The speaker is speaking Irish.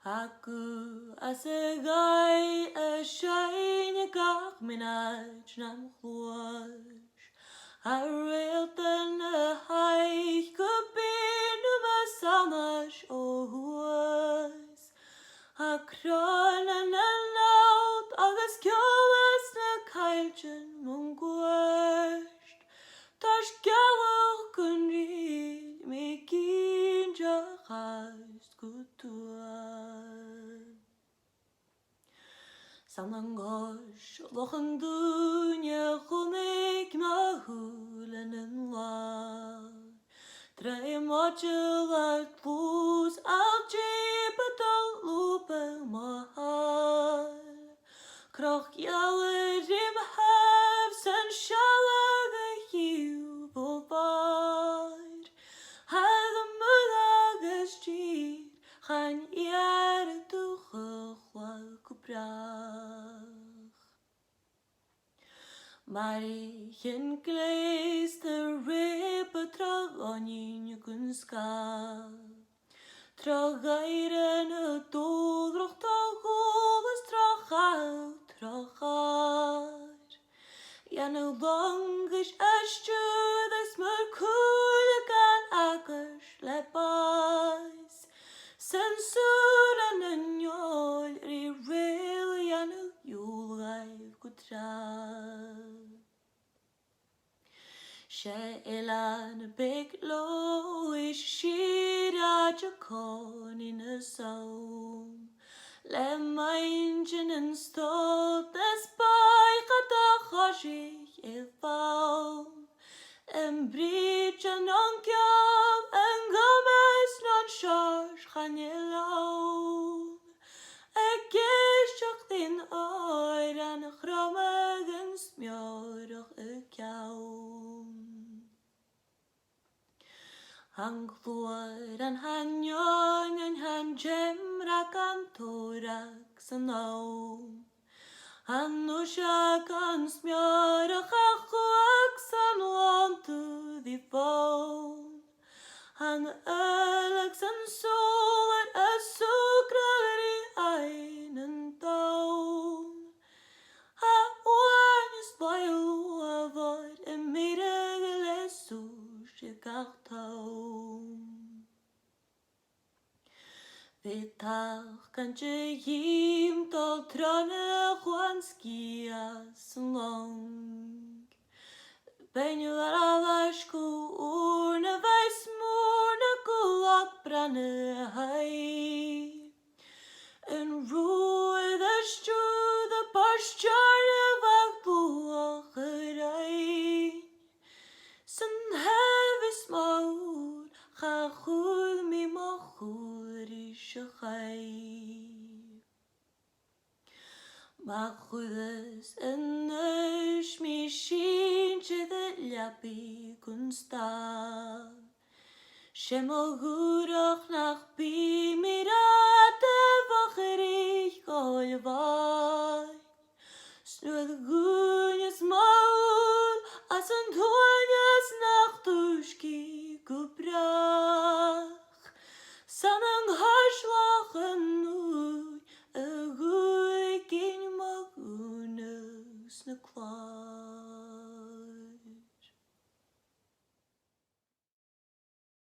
Haku asegai a shine gach minaj nam chluash. A real ten a haich gubin samash o huas. A kron an out agus kjoas na kailchen mungwasht. Tash gawach kun read me kinja chast kutuan. Samlangosh lochen dunya chunig mahulen en la. Drei module uit plus al jibet al lupe mahal. Kroch jouwe rim hefs en shalage jubel vaar. Hadde mudages jir, gaan jaren toegegwal kubrach. Maar in glees de rippe tragonin kunska. Tragairen het doodrog tagoles tragal tragar. Ja nu langish ashjudes merkuligan akers lepais. Sensuren en jol real ja nu julgaiv kutrar. She'elan big low is shira jakon in a zone. Le mainjen en stot des bij gadachashich evau. En bridgen on kjam en games non charge gaan je lauw. Ik is din oor en grammig smjorig ik jou. Han glor en han jong en han jemrak an torak sanau. Han ushak an smjorig achwak san lantu di phone. Han ölegs en solen a sukrar i einen taun. Ha oanjes loyal avod en middag sushi kartaun. Vitach kan je jim tot tranne juanskia long. Ben je alasku urne wijs moorne kulak branne hai. En roe de stroe de pascharne wak buacherij. Sen heavy smoot ga goed mi mo goed is je gai. Maar goedes en neus mi shintje de lapi kunsta. Shemo gurach nach bi mirate vacherich goyevai. Snu de goejes maul as een toanjas nach dushki kupra.